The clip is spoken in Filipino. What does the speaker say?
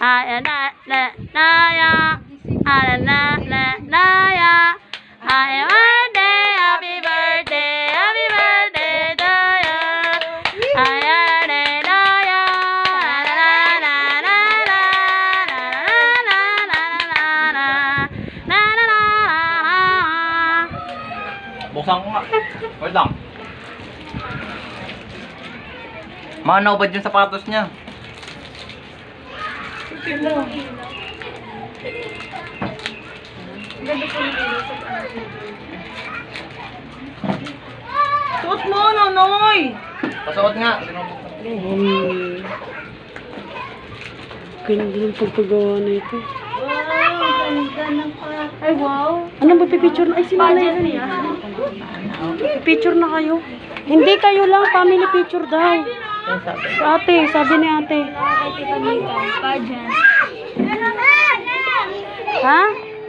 Happy birthday to you. Buksan ko nga. Wait lang. Manaw ba dyan sapatos niya? Suot mo, Nonoy! Pasuot nga. Ganda ng pagpagawa na ito. Ay, wow. Ano ba pipicture na? Ay, sinanay na niya. Picture na kayo. Hindi kayo lang, family picture daw. Ate, sabi ni ate. Pageant. Ha?